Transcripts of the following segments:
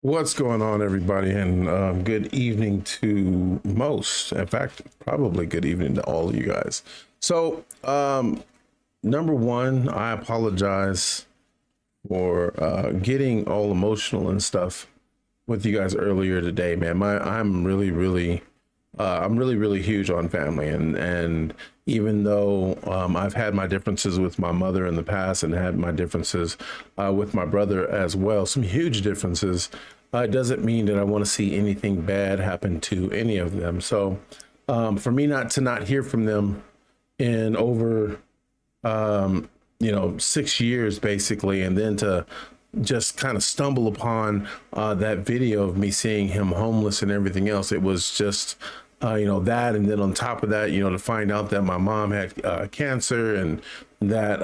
What's going on, everybody? And good evening to most. In fact, probably good evening to all of you guys. So, number one, I apologize for getting all emotional and stuff with you guys earlier today, man. I'm really huge on family, and even though I've had my differences with my mother in the past and had my differences with my brother as well, some huge differences, it doesn't mean that I want to see anything bad happen to any of them. So for me not hear from them in over 6 years basically, and then to just kind of stumble upon that video of me seeing him homeless and everything else, it was just that, and then on top of that, to find out that my mom had cancer, and that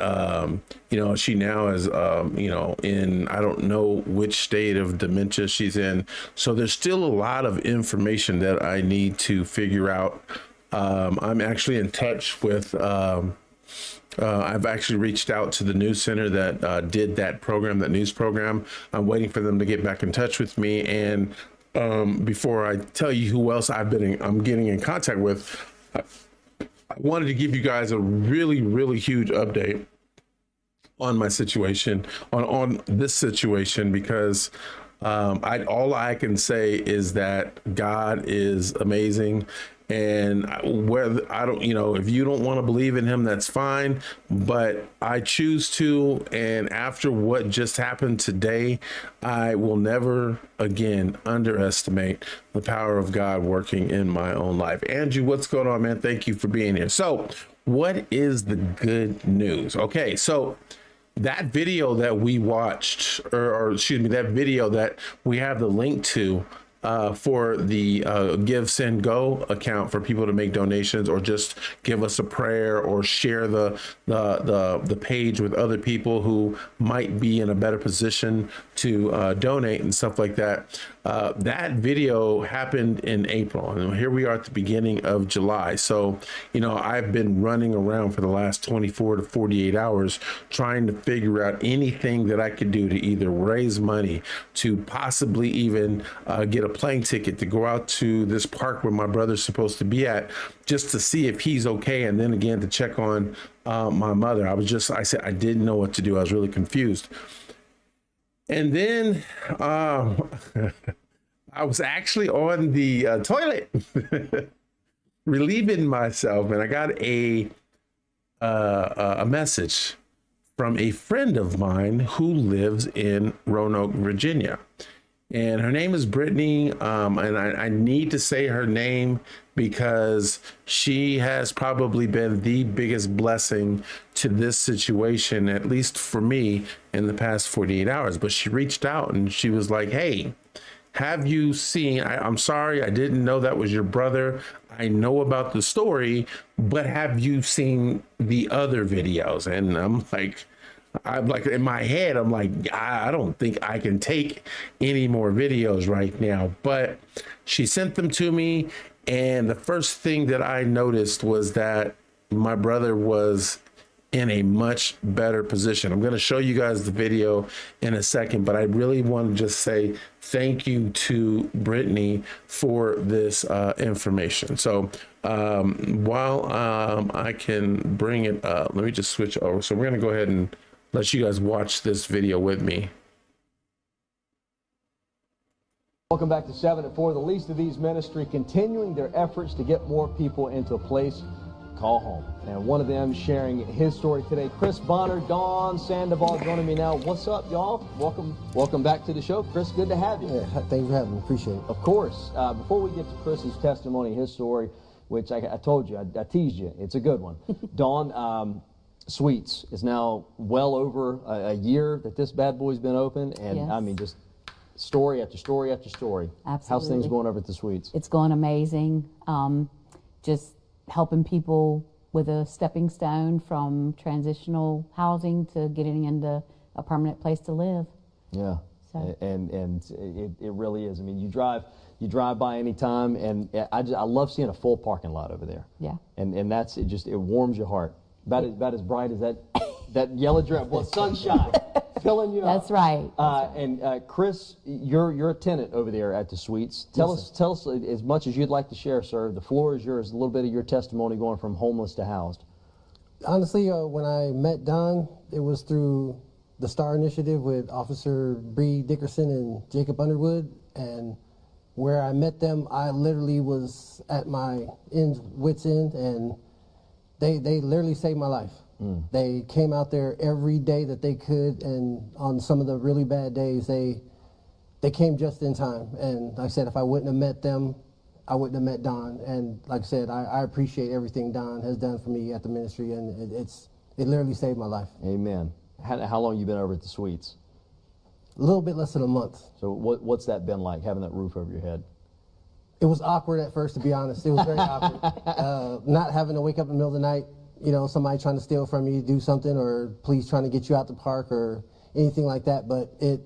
she now is in, I don't know which state of dementia she's in. So there's still a lot of information that I need to figure out. I'm actually in touch with I've actually reached out to the news center that did that news program. I'm waiting for them to get back in touch with me. And before I tell you who else I'm getting in contact with, I wanted to give you guys a really huge update on my situation, on this situation, because all I can say is that God is amazing. And whether if you don't want to believe in him, that's fine. But I choose to. And after what just happened today, I will never again underestimate the power of God working in my own life. Andrew, what's going on, man? Thank you for being here. So what is the good news? Okay, so that video that we watched, or excuse me, that video that we have the link to, for the Give, Send, Go account for people to make donations, or just give us a prayer, or share the page with other people who might be in a better position to donate and stuff like that. That video happened in April, and here we are at the beginning of July. So, I've been running around for the last 24 to 48 hours trying to figure out anything that I could do to either raise money, to possibly even get a plane ticket to go out to this park where my brother's supposed to be at, just to see if he's okay, and then again to check on my mother. I said I didn't know what to do. I was really confused. And then I was actually on the toilet relieving myself, and I got a message from a friend of mine who lives in Roanoke, Virginia. And her name is Brittany, and I need to say her name because she has probably been the biggest blessing to this situation, at least for me, in the past 48 hours. But she reached out and she was like, hey, have you seen, I'm sorry, I didn't know that was your brother. I know about the story, but have you seen the other videos? And I'm like, in my head, I'm like, I don't think I can take any more videos right now. But she sent them to me, and the first thing that I noticed was that my brother was in a much better position. I'm going to show you guys the video in a second, but I really want to just say thank you to Brittany for this information. So while I can bring it up, let me just switch over. So we're going to go ahead and let you guys watch this video with me. Welcome back to 7 at 4. The Least of These Ministry continuing their efforts to get more people into a place call home. And one of them sharing his story today, Chris Bonner, Dawn Sandoval joining me now. What's up, y'all? Welcome back to the show. Chris, good to have you. Yeah, thanks for having me. Appreciate it. Of course. Before we get to Chris's testimony, his story, which I told you, I teased you. It's a good one. Dawn, Sweets is now well over a year that this bad boy's been open, and Yes. I mean, just story after story after story. Absolutely. How's things going over at the Sweets? It's going amazing. Just helping people with a stepping stone from transitional housing to getting into a permanent place to live. Yeah, So. and it really is. I mean, you drive by any time, and I love seeing a full parking lot over there. Yeah. And it warms your heart. About as bright as that yellow dress. Well, sunshine. filling you up. That's right. Chris, you're a tenant over there at the Suites. Tell us as much as you'd like to share, sir. The floor is yours. A little bit of your testimony going from homeless to housed. Honestly, when I met Don, it was through the STAR Initiative with Officer Bree Dickerson and Jacob Underwood. And where I met them, I literally was at my wit's end, and they literally saved my life. They came out there every day that they could, and on some of the really bad days, they came just in time. And like I said, if I wouldn't have met them, I wouldn't have met Don. And like I said, I appreciate everything Don has done for me at the ministry, and it literally saved my life. Amen. How long you been over at the Suites? A little bit less than a month. So what's that been like, having that roof over your head? It was awkward at first, to be honest. It was very awkward. Not having to wake up in the middle of the night, somebody trying to steal from you, do something, or police trying to get you out the park or anything like that. But it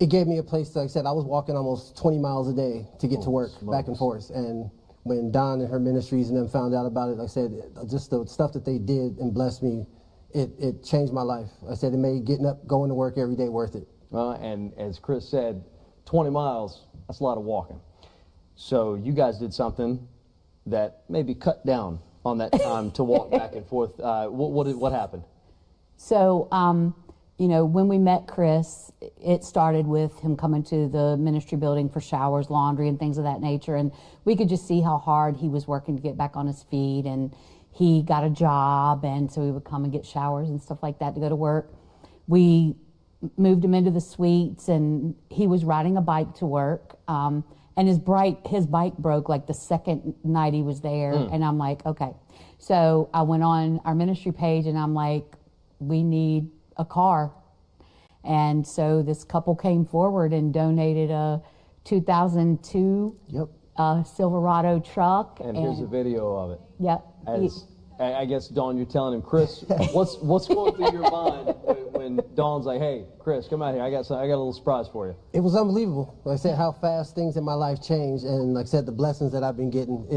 gave me a place, like I said, I was walking almost 20 miles a day to get to work, back and forth. And when Dawn and her ministries and them found out about it, like I said, just the stuff that they did and blessed me, it changed my life. I said it made getting up, going to work every day worth it. And as Chris said, 20 miles, that's a lot of walking. So you guys did something that maybe cut down on that time to walk back and forth. What happened? So, when we met Chris, it started with him coming to the ministry building for showers, laundry, and things of that nature. And we could just see how hard he was working to get back on his feet. And he got a job, and so he would come and get showers and stuff like that to go to work. We moved him into the Suites, and he was riding a bike to work. And his bike broke like the second night he was there. And I'm like, okay. So I went on our ministry page, and I'm like, we need a car. And so this couple came forward and donated a 2002 Silverado truck. And here's a video of it. Yep. I guess, Dawn, you're telling him, Chris, what's going through your mind when Dawn's like, hey, Chris, come out here. I got a little surprise for you. It was unbelievable. Like I said, how fast things in my life changed, and like I said, the blessings that I've been getting,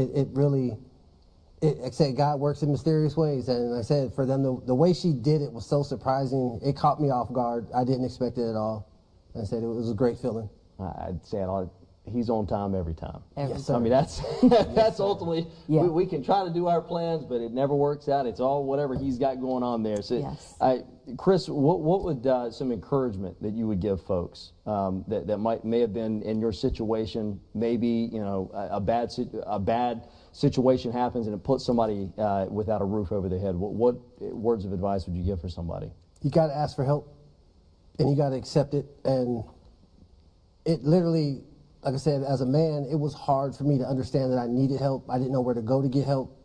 like I said, God works in mysterious ways. And like I said, for them, the way she did it was so surprising. It caught me off guard. I didn't expect it at all. And I said, it was a great feeling. I'd say he's on time every time. Yes, I mean, that's ultimately, we can try to do our plans, but it never works out. It's all whatever he's got going on there. So, Chris, what would some encouragement that you would give folks that may have been in your situation? Maybe a bad situation happens and it puts somebody without a roof over their head. What words of advice would you give for somebody? You got to ask for help, and you got to accept it. And it literally, like I said, as a man, it was hard for me to understand that I needed help. I didn't know where to go to get help.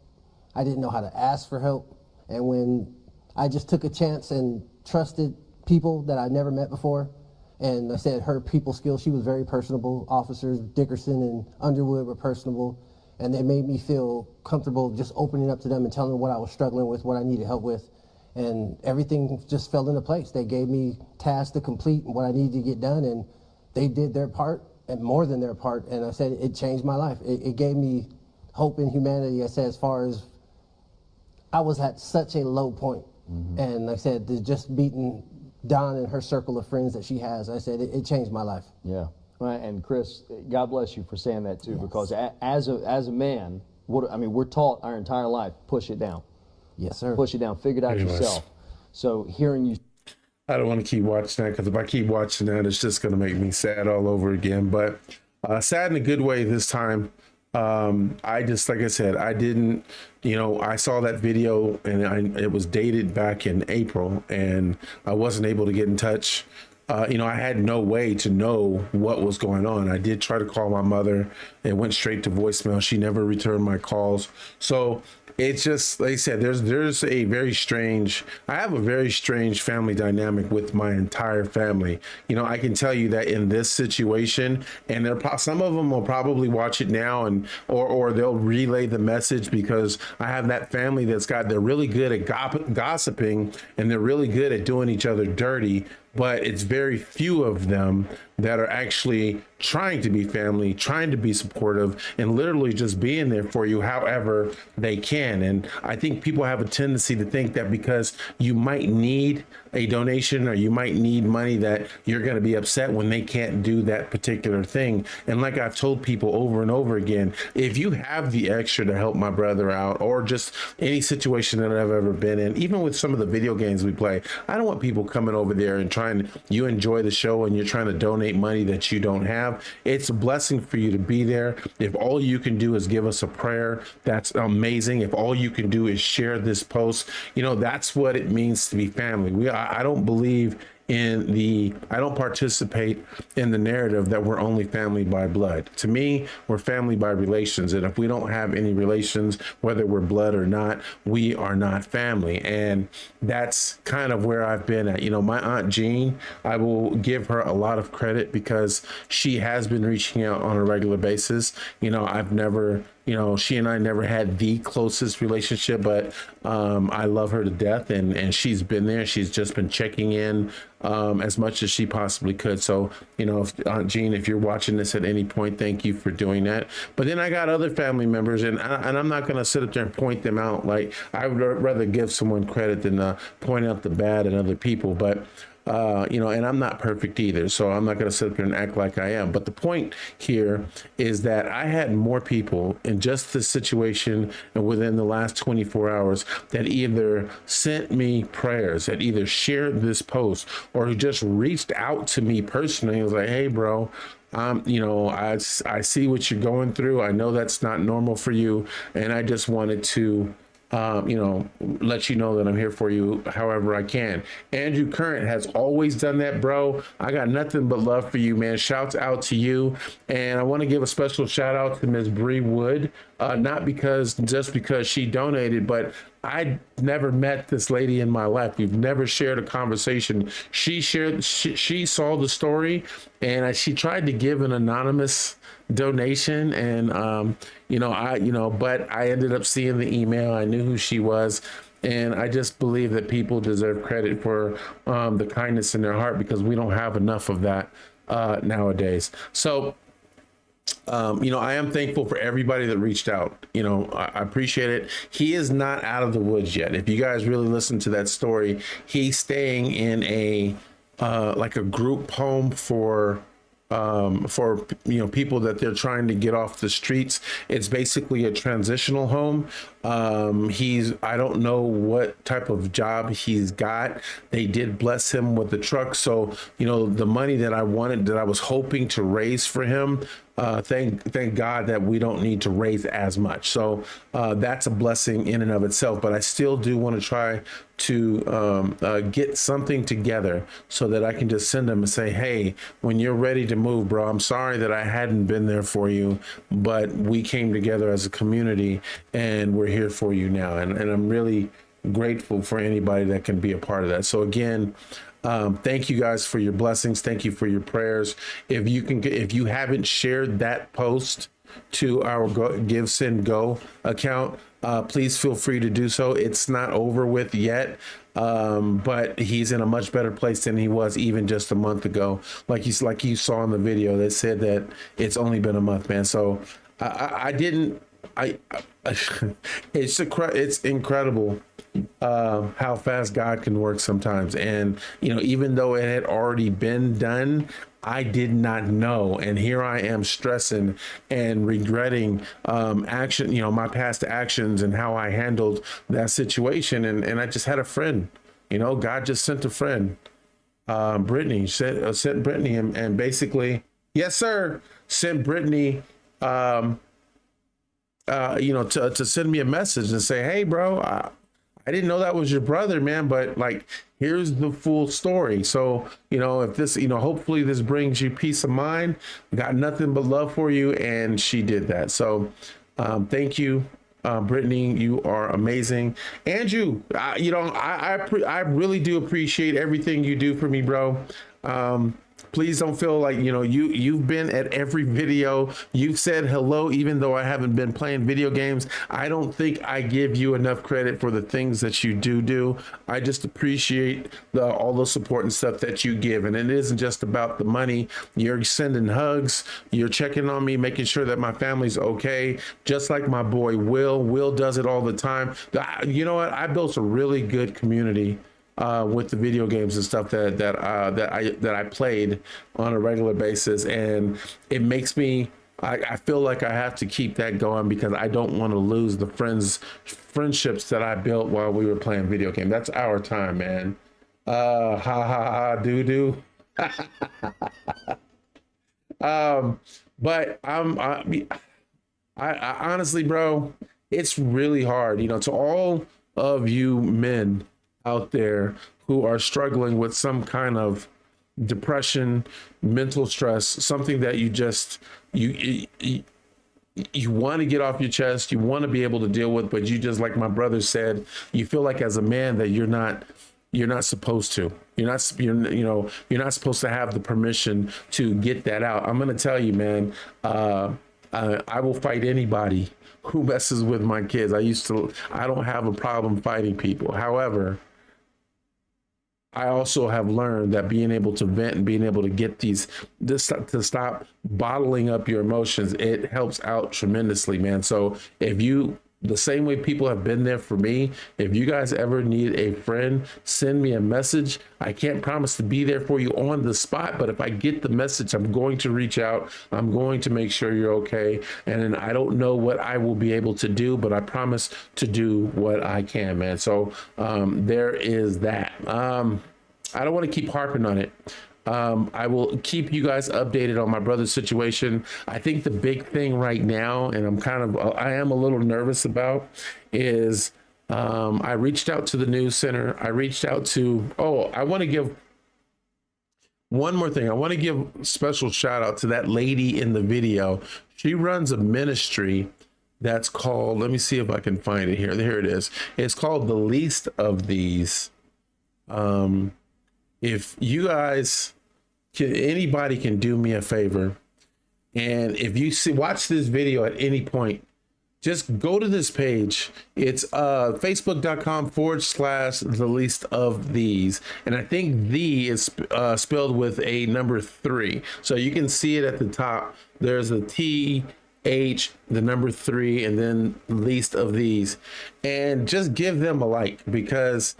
I didn't know how to ask for help. And when I just took a chance and trusted people that I never met before, and I said her people skills, she was very personable. Officers Dickerson and Underwood were personable, and they made me feel comfortable just opening up to them and telling them what I was struggling with, what I needed help with. And everything just fell into place. They gave me tasks to complete and what I needed to get done, and they did their part and more than their part. And I said it changed my life. It gave me hope in humanity. I said, as far as I was at such a low point. And like I said, just meeting Dawn and her circle of friends that she has, I said it changed my life. Yeah. Right. And Chris, God bless you for saying that too, because as a man, we're taught our entire life, push it down. Yes, sir. Push it down. Figure it out yourself. So hearing you. I don't want to keep watching that, because if I keep watching that, it's just going to make me sad all over again. But sad in a good way this time. I just, like I said, I didn't, I saw that video, and it was dated back in April, and I wasn't able to get in touch. I had no way to know what was going on. I did try to call my mother. It went straight to voicemail. She never returned my calls. So it's just, like I said, there's a very strange, I have a very strange family dynamic with my entire family. I can tell you that in this situation, and some of them will probably watch it now or they'll relay the message, because I have that family they're really good at gossiping, and they're really good at doing each other dirty. But it's very few of them that are actually trying to be family, trying to be supportive, and literally just being there for you however they can. And I think people have a tendency to think that because you might need a donation or you might need money that you're going to be upset when they can't do that particular thing. And like I've told people over and over again, if you have the extra to help my brother out, or just any situation that I've ever been in, even with some of the video games we play, I don't want people coming over there and you enjoy the show and you're trying to donate money that you don't have. It's a blessing for you to be there. If all you can do is give us a prayer, that's amazing. If all you can do is share this post, that's what it means to be family. I don't believe I don't participate in the narrative that we're only family by blood. To me, we're family by relations. And if we don't have any relations, whether we're blood or not, we are not family. And that's kind of where I've been at. My Aunt Jean, I will give her a lot of credit because she has been reaching out on a regular basis. I've never, she and I never had the closest relationship, but I love her to death, and she's been there. She's just been checking in as much as she possibly could. So, if Aunt Jean, if you're watching this at any point, thank you for doing that. But then I got other family members, and I'm not going to sit up there and point them out. Like, I would rather give someone credit than point out the bad in other people. But and I'm not perfect either, so I'm not going to sit up here and act like I am. But the point here is that I had more people in just this situation and within the last 24 hours that either sent me prayers, that either shared this post, or who just reached out to me personally and was like, hey, bro, I see what you're going through. I know that's not normal for you, and I just wanted to let you know that I'm here for you however I can. Andrew Current has always done that, bro. I got nothing but love for you, man. Shouts out to you. And I want to give a special shout out to Ms. Bree Wood, not just because she donated, but I never met this lady in my life. We've never shared a conversation. She saw the story, and she tried to give an anonymous donation, and but I ended up seeing the email. I knew who she was, and I just believe that people deserve credit for the kindness in their heart, because we don't have enough of that nowadays. So I am thankful for everybody that reached out. I appreciate it. He is not out of the woods yet. If you guys really listen to that story, he's staying in a like a group home for people that they're trying to get off the streets. It's basically a transitional home. I don't know what type of job he's got. They did bless him with the truck. So, the money that I was hoping to raise for him, thank God that we don't need to raise as much. So that's a blessing in and of itself. But I still do want to try to get something together so that I can just send them and say, hey, when you're ready to move, bro, I'm sorry that I hadn't been there for you, but we came together as a community and we're here for you now. And I'm really grateful for anybody that can be a part of that. So again, thank you guys for your blessings. Thank you for your prayers. If you haven't shared that post to our Give Send Go account, please feel free to do so. It's not over with yet, but he's in a much better place than he was even just a month ago. Like you saw in the video that said that it's only been a month, man. So it's incredible how fast God can work sometimes. And, even though it had already been done, I did not know. And here I am stressing and regretting my past actions and how I handled that situation. And I just had a friend, God just sent a friend, Brittany, sent Brittany and basically, yes, sir, sent Brittany, to send me a message and say, hey, bro, I didn't know that was your brother, man, but here's the full story. So, if this, hopefully this brings you peace of mind. Got nothing but love for you. And she did that. So thank you, Brittany. You are amazing. Andrew, I really do appreciate everything you do for me, bro. Please don't feel like, you've been at every video. You've said hello, even though I haven't been playing video games. I don't think I give you enough credit for the things that you do. I just appreciate all the support and stuff that you give. And it isn't just about the money. You're sending hugs. You're checking on me, making sure that my family's okay. Just like my boy, Will. Will does it all the time. You know what? I built a really good community with the video games and stuff that I played on a regular basis, and it makes me. I feel like I have to keep that going because I don't want to lose the friendships that I built while we were playing video games. That's our time, man. Ha ha ha, doo doo. But I honestly, bro, it's really hard. To all of you men out there who are struggling with some kind of depression, mental stress, something that you want to get off your chest, you want to be able to deal with, but you just, like my brother said, you feel like as a man that you're not supposed to. You're not supposed to have the permission to get that out. I'm going to tell you, man, I will fight anybody who messes with my kids. I don't have a problem fighting people. However, I also have learned that being able to vent and being able to get to stop bottling up your emotions, it helps out tremendously, man. So the same way people have been there for me, if you guys ever need a friend, send me a message. I can't promise to be there for you on the spot, but if I get the message, I'm going to reach out. I'm going to make sure you're okay. And then I don't know what I will be able to do, but I promise to do what I can, man. So there is that. I don't want to keep harping on it. I will keep you guys updated on my brother's situation. I think the big thing right now, and I am a little nervous about, is I reached out to the news center. I want to give one more thing. I want to give a special shout out to that lady in the video. She runs a ministry that's called, let me see if I can find it here. Here it is. It's called The Least of These. If you guys anybody can do me a favor, and if you watch this video at any point, just go to this page. It's facebook.com/The Least of These. And I think the is spelled with a number 3. So you can see it at the top. There's a TH, the number 3, and then Least of These. And just give them a like, because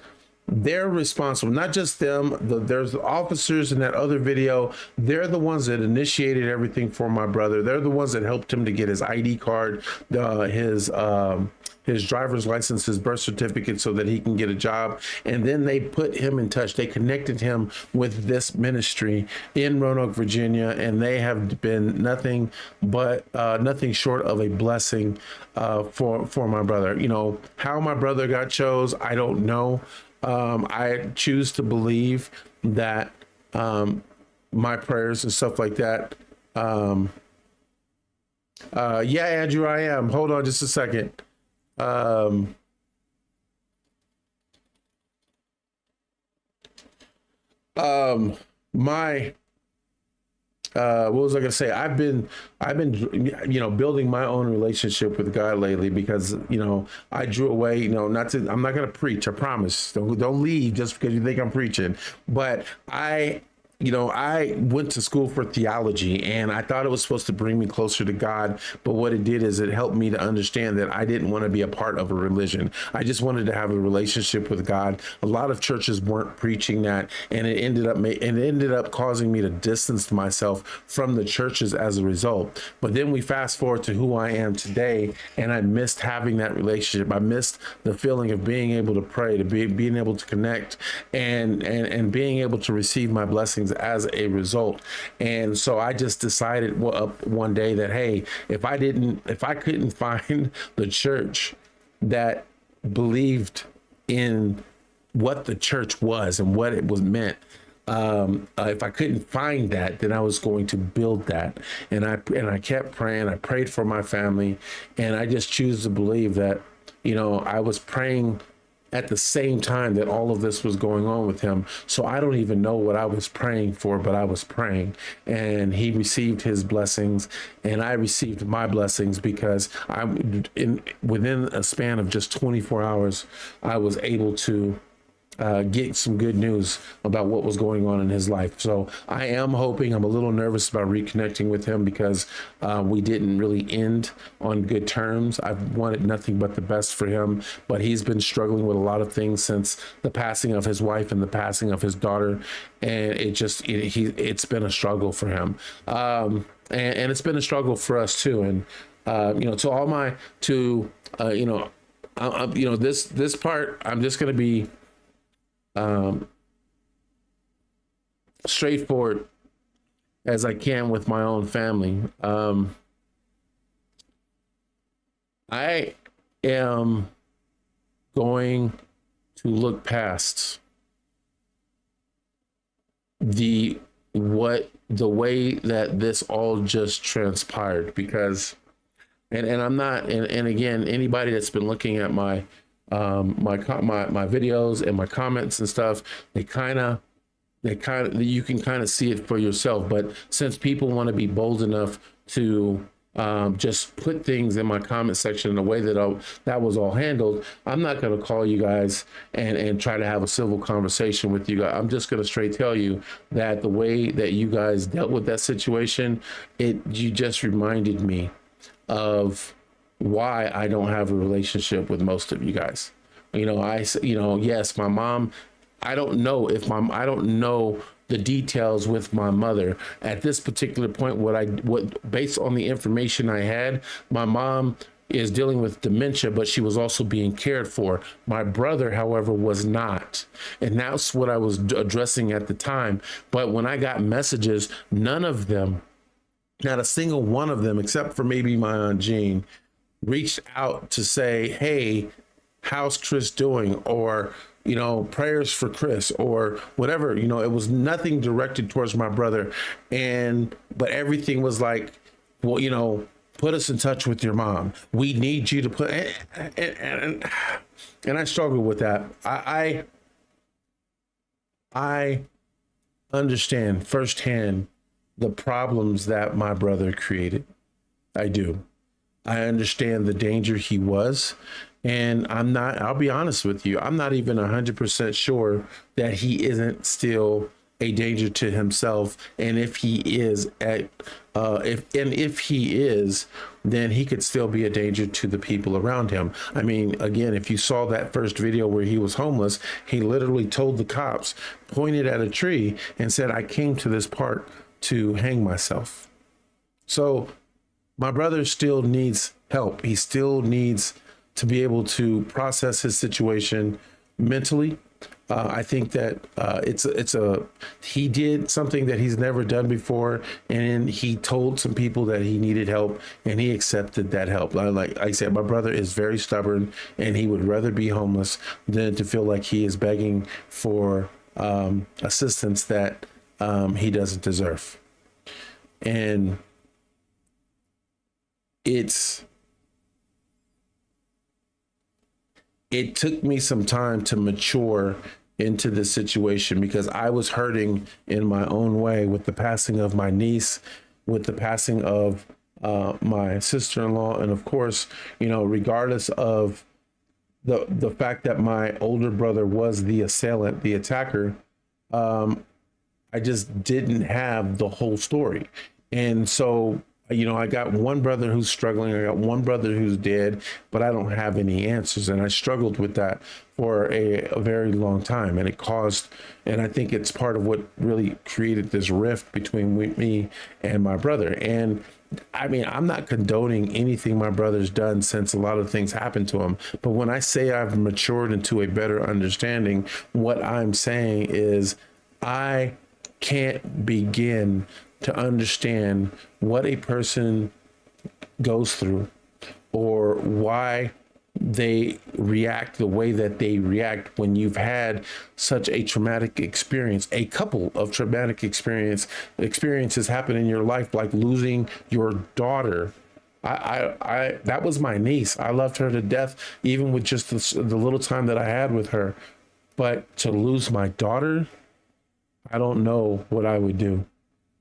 they're responsible, not just them. There's the officers in that other video. They're the ones that initiated everything for my brother. They're the ones that helped him to get his ID card, his driver's license, his birth certificate, so that he can get a job. And then they put him in touch. They connected him with this ministry in Roanoke, Virginia, and they have been nothing short of a blessing for my brother. How my brother got chose, I don't know. I choose to believe that my prayers and stuff like that. Yeah, Andrew, I am. Hold on just a second. What was I gonna say? I've been building my own relationship with God lately, because I drew away. I'm not gonna preach. I promise. Don't leave just because you think I'm preaching. But I went to school for theology, and I thought it was supposed to bring me closer to God. But what it did is it helped me to understand that I didn't want to be a part of a religion. I just wanted to have a relationship with God. A lot of churches weren't preaching that, and it ended up causing me to distance myself from the churches as a result. But then we fast forward to who I am today, and I missed having that relationship. I missed the feeling of being able to pray, being able to connect, and being able to receive my blessings as a result. And so I just decided one day that, hey, if I couldn't find the church that believed in what the church was and what it was meant, if I couldn't find that, then I was going to build that. And I kept praying. I prayed for my family, and I just choose to believe that I was praying at the same time that all of this was going on with him. So I don't even know what I was praying for, but I was praying, and he received his blessings and I received my blessings, because within a span of just 24 hours, I was able to get some good news about what was going on in his life. So I am hoping, I'm a little nervous about reconnecting with him, because we didn't really end on good terms. I've wanted nothing but the best for him, but he's been struggling with a lot of things since the passing of his wife and the passing of his daughter. And it's been a struggle for him. And it's been a struggle for us too. And, to all this part, I'm just going to be straightforward as I can with my own family. I am going to look past the way that this all just transpired, because and I'm not, and again, anybody that's been looking at my videos and my comments and stuff, you can kind of see it for yourself. But since people want to be bold enough to just put things in my comment section in a way that was all handled, I'm not going to call you guys and try to have a civil conversation with you guys. I'm just going to straight tell you that the way that you guys dealt with that situation, you just reminded me of why I don't have a relationship with most of you guys. Yes, my mom, I don't know the details with my mother at this particular point. What based on the information I had, my mom is dealing with dementia, but she was also being cared for. My brother, however, was not. And that's what I was addressing at the time. But when I got messages, none of them, not a single one of them, except for maybe my Aunt Jean, reached out to say, hey, how's Chris doing? Or, prayers for Chris or whatever. It was nothing directed towards my brother. But everything was like, well, put us in touch with your mom. We need you to put, and I struggle with that. I understand firsthand the problems that my brother created. I do. I understand the danger he was. And I'll be honest with you, I'm not even 100% sure that he isn't still a danger to himself. And if he is, if he is, then he could still be a danger to the people around him. I mean, again, if you saw that first video where he was homeless, he literally told the cops, pointed at a tree and said, I came to this park to hang myself. So my brother still needs help. He still needs to be able to process his situation mentally. I think that he did something that he's never done before, and he told some people that he needed help, and he accepted that help. Like I said, my brother is very stubborn, and he would rather be homeless than to feel like he is begging for assistance that he doesn't deserve. And it took me some time to mature into this situation, because I was hurting in my own way with the passing of my niece, with the passing of my sister-in-law, and of course, regardless of the fact that my older brother was the assailant, the attacker, I just didn't have the whole story. And so, I got one brother who's struggling. I got one brother who's dead, but I don't have any answers. And I struggled with that for a very long time. And and I think it's part of what really created this rift between me and my brother. And I mean, I'm not condoning anything my brother's done, since a lot of things happened to him. But when I say I've matured into a better understanding, what I'm saying is I can't begin to understand what a person goes through or why they react the way that they react when you've had such a traumatic experience. A couple of traumatic experiences happen in your life, like losing your daughter That was my niece. I loved her to death, even with just the little time that I had with her. But to lose my daughter, I don't know what I would do.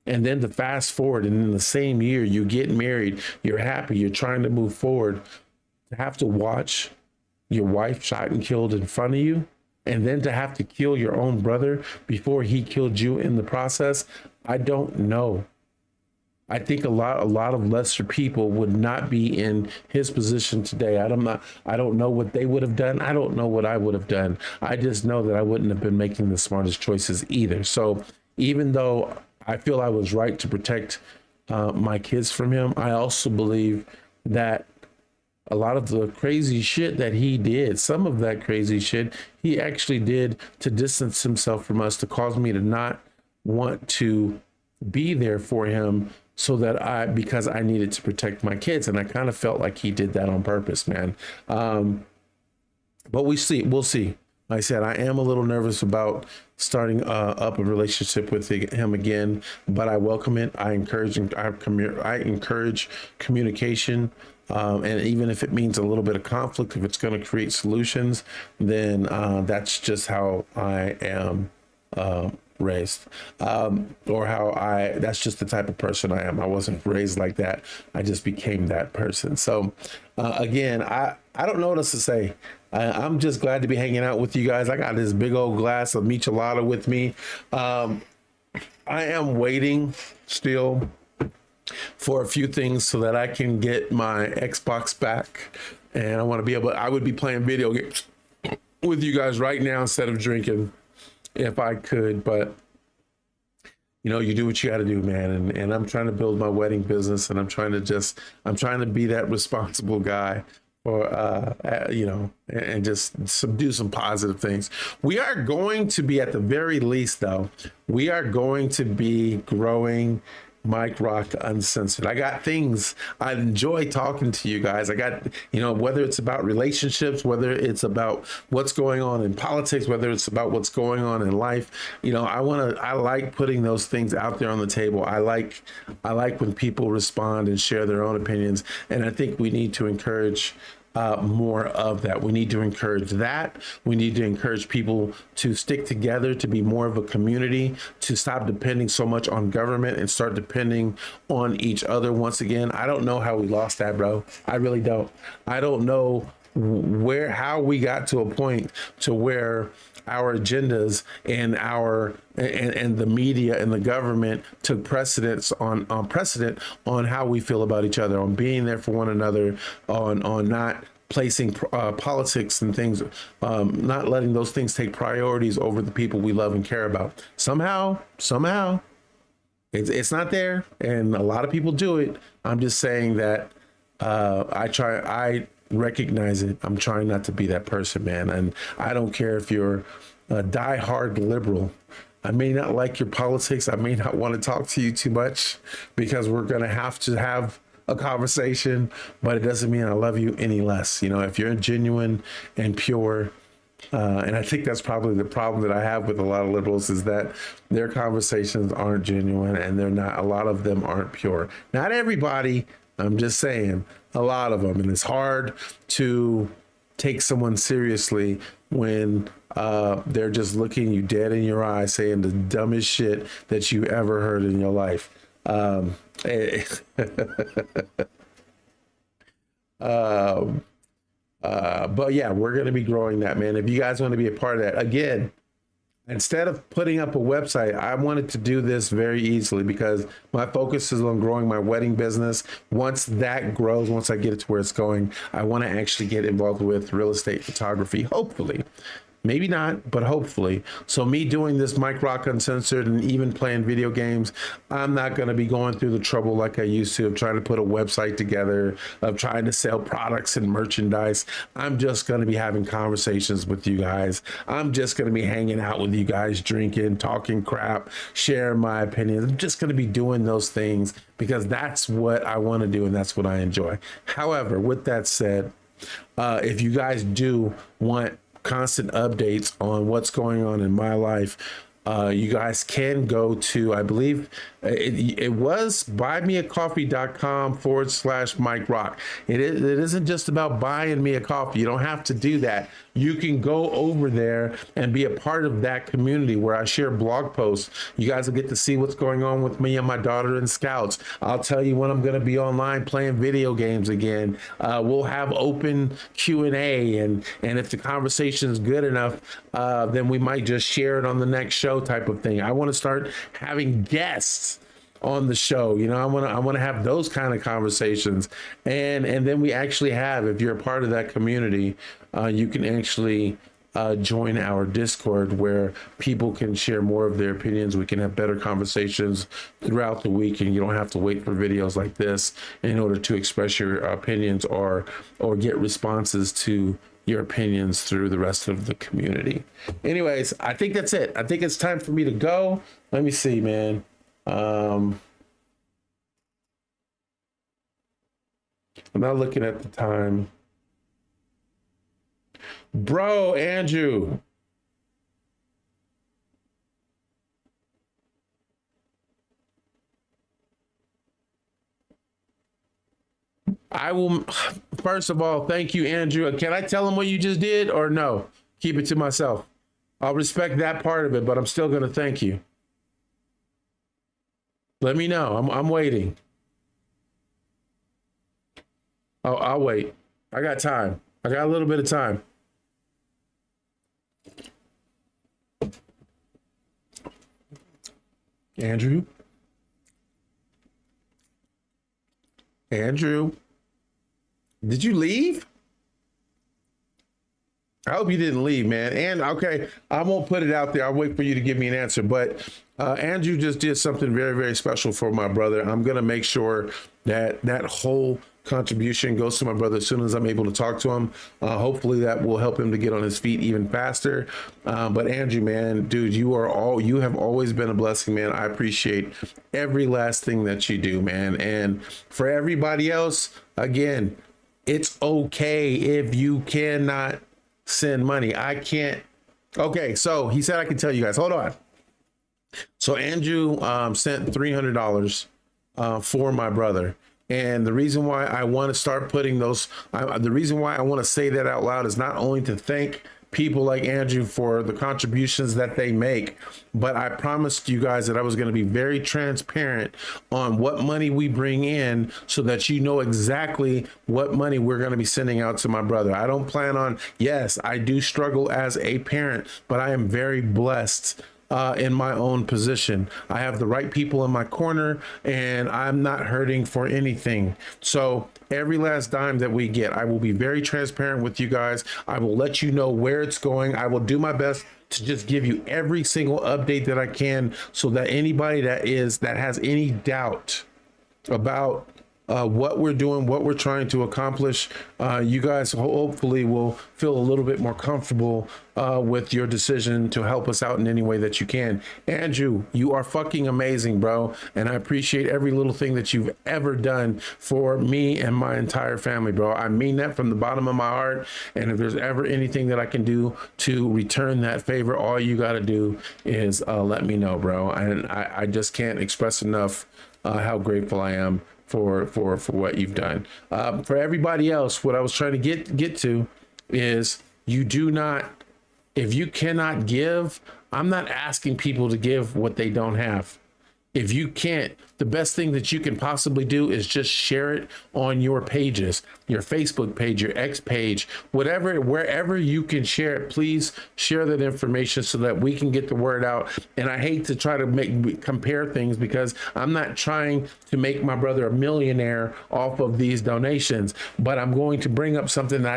And then to fast forward, and in the same year, you get married, you're happy, you're trying to move forward, to have to watch your wife shot and killed in front of you, and then to have to kill your own brother before he killed you in the process, I don't know. I think a lot of lesser people would not be in his position today. I don't know what they would have done. I don't know what I would have done. I just know that I wouldn't have been making the smartest choices either. So even though I feel I was right to protect my kids from him, I also believe that a lot of the crazy shit that he did, some of that crazy shit, he actually did to distance himself from us, to cause me to not want to be there for him, so that because I needed to protect my kids. And I kind of felt like he did that on purpose, man. But we'll see. Like I said, I am a little nervous about starting up a relationship with him again, but I welcome it. I encourage communication. And even if it means a little bit of conflict, if it's going to create solutions, then that's just how I am raised, or that's just the type of person I am. I wasn't raised like that. I just became that person. So again, I don't know what else to say. I'm just glad to be hanging out with you guys. I got this big old glass of michelada with me. I am waiting still for a few things so that I can get my Xbox back, and I would be playing video games with you guys right now instead of drinking, if I could. But you do what you got to do, man. And I'm trying to build my wedding business, and I'm trying to be that responsible guy for and just do some positive things. We are going to be, at the very least though, we are going to be growing Mike Rock Uncensored. I got things. I enjoy talking to you guys. I got, whether it's about relationships, whether it's about what's going on in politics, whether it's about what's going on in life, I like putting those things out there on the table. I like when people respond and share their own opinions. And I think we need to encourage more of that. We need to encourage that. We need to encourage people to stick together, to be more of a community, to stop depending so much on government and start depending on each other. Once again, I don't know how we lost that, bro. I really don't. I don't know how we got to a point to where our agendas and and the media and the government took precedent on how we feel about each other, on being there for one another, on not placing politics and things, not letting those things take priorities over the people we love and care about. Somehow it's not there, and a lot of people do it. I'm just saying that I recognize it. I'm trying not to be that person, man. And I don't care if you're a diehard liberal. I may not like your politics. I may not want to talk to you too much, because we're going to have a conversation, but it doesn't mean I love you any less. If you're genuine and pure, and I think that's probably the problem that I have with a lot of liberals, is that their conversations aren't genuine, and a lot of them aren't pure. Not everybody, I'm just saying, a lot of them. And it's hard to take someone seriously when they're just looking you dead in your eye, saying the dumbest shit that you ever heard in your life. But yeah, we're going to be growing that, man. If you guys want to be a part of that, again, instead of putting up a website, I wanted to do this very easily, because my focus is on growing my wedding business. Once that grows, once I get it to where it's going, I want to actually get involved with real estate photography, hopefully. Maybe not, but hopefully. So me doing this Mike Rock Uncensored and even playing video games, I'm not going to be going through the trouble like I used to of trying to put a website together, of trying to sell products and merchandise. I'm just going to be having conversations with you guys. I'm just going to be hanging out with you guys, drinking, talking crap, sharing my opinions. I'm just going to be doing those things because that's what I want to do and that's what I enjoy. However, with that said, if you guys do want constant updates on what's going on in my life, You guys can go to, I believe it was buymeacoffee.com/Mike Rock. It isn't just about buying me a coffee. You don't have to do that. You can go over there and be a part of that community where I share blog posts. You guys will get to see what's going on with me and my daughter in Scouts. I'll tell you when I'm going to be online playing video games again. We'll have open Q&A, and if the conversation is good enough, then we might just share it on the next show type of thing. I want to start having guests on the show. You know, I want to have those kind of conversations, and then we actually have, if you're a part of that community, you can actually join our Discord where people can share more of their opinions. We can have better conversations throughout the week, and you don't have to wait for videos like this in order to express your opinions or get responses to your opinions through the rest of the community. Anyways, I think that's it. I think it's time for me to go. Let me see, man. I'm not looking at the time. Bro, Andrew. I will, first of all, thank you, Andrew. Can I tell him what you just did or no? Keep it to myself. I'll respect that part of it, but I'm still going to thank you. Let me know. I'm waiting. Oh, I'll wait. I got time. I got a little bit of time. Andrew? Andrew? Did you leave? I hope you didn't leave, man. And okay, I won't put it out there. I'll wait for you to give me an answer. But Andrew just did something very, very special for my brother. I'm going to make sure that that whole contribution goes to my brother as soon as I'm able to talk to him. Hopefully that will help him to get on his feet even faster. But Andrew, man, dude, you have always been a blessing, man. I appreciate every last thing that you do, man. And for everybody else, again, it's okay if you cannot send money. I can't. Okay, so he said I can tell you guys. Hold on. So Andrew sent $300 for my brother. And the reason why I want to start putting those, the reason why I want to say that out loud is not only to thank people like Andrew for the contributions that they make, but I promised you guys that I was going to be very transparent on what money we bring in so that you know exactly what money we're going to be sending out to my brother. I don't plan on, yes, I do struggle as a parent, but I am very blessed in my own position. I have the right people in my corner and I'm not hurting for anything. So every last dime that we get, I will be very transparent with you guys. I will let you know where it's going. I will do my best to just give you every single update that I can so that anybody that has any doubt about what we're doing, what we're trying to accomplish, you guys hopefully will feel a little bit more comfortable with your decision to help us out in any way that you can. Andrew, you are fucking amazing, bro. And I appreciate every little thing that you've ever done for me and my entire family, bro. I mean that from the bottom of my heart. And if there's ever anything that I can do to return that favor, all you got to do is let me know, bro. And I just can't express enough how grateful I am for what you've done. For everybody else, what I was trying to get to is you do not, if you cannot give, I'm not asking people to give what they don't have. If you can't, the best thing that you can possibly do is just share it on your pages, your Facebook page, your X page, whatever, wherever you can share it, please share that information so that we can get the word out. And I hate to try to compare things because I'm not trying to make my brother a millionaire off of these donations, but I'm going to bring up something that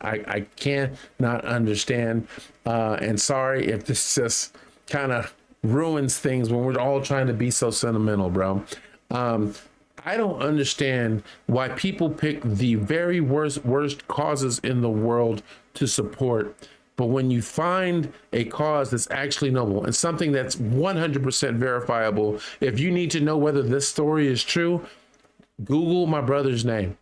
I cannot understand. And sorry if this just kind of ruins things when we're all trying to be so sentimental, bro. I don't understand why people pick the very worst causes in the world to support. But when you find a cause that's actually noble and something that's 100% verifiable, if you need to know whether this story is true, Google my brother's name.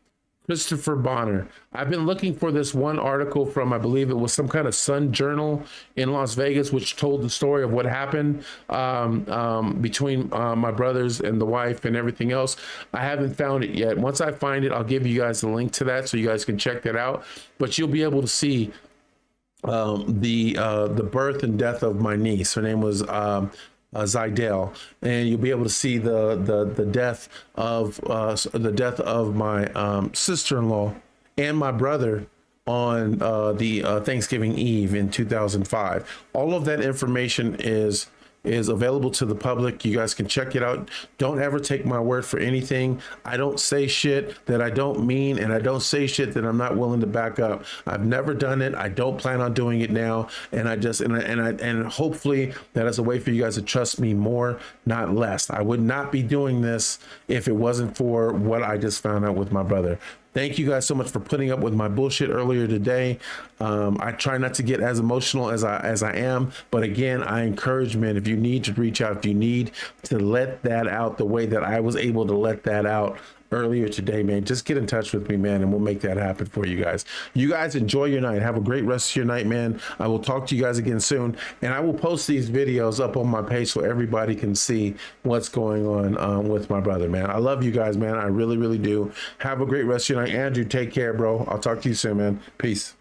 Christopher Bonner. I've been looking for this one article from, I believe it was some kind of Sun Journal in Las Vegas, which told the story of what happened between my brothers and the wife and everything else. I haven't found it yet. Once I find it, I'll give you guys a link to that so you guys can check that out. But you'll be able to see the birth and death of my niece. Her name was Zidell, and you'll be able to see the death of my sister-in-law and my brother on the Thanksgiving Eve in 2005. All of that information is available to the public. You guys can check it out. Don't ever take my word for anything. I don't say shit that I don't mean, and I don't say shit that I'm not willing to back up. I've never done it. I don't plan on doing it now. And I just, and hopefully that is a way for you guys to trust me more, not less. I would not be doing this if it wasn't for what I just found out with my brother. Thank you guys so much for putting up with my bullshit earlier today. I try not to get as emotional as I am, but again, I encourage, man, if you need to reach out, if you need to let that out the way that I was able to let that out earlier today, man, just get in touch with me, man, and we'll make that happen for you guys. You guys enjoy your night. Have a great rest of your night, man. I will talk to you guys again soon, and I will post these videos up on my page so everybody can see what's going on with my brother, man. I love you guys, man. I really, really do. Have a great rest of your night. Andrew, take care, bro. I'll talk to you soon, man. Peace.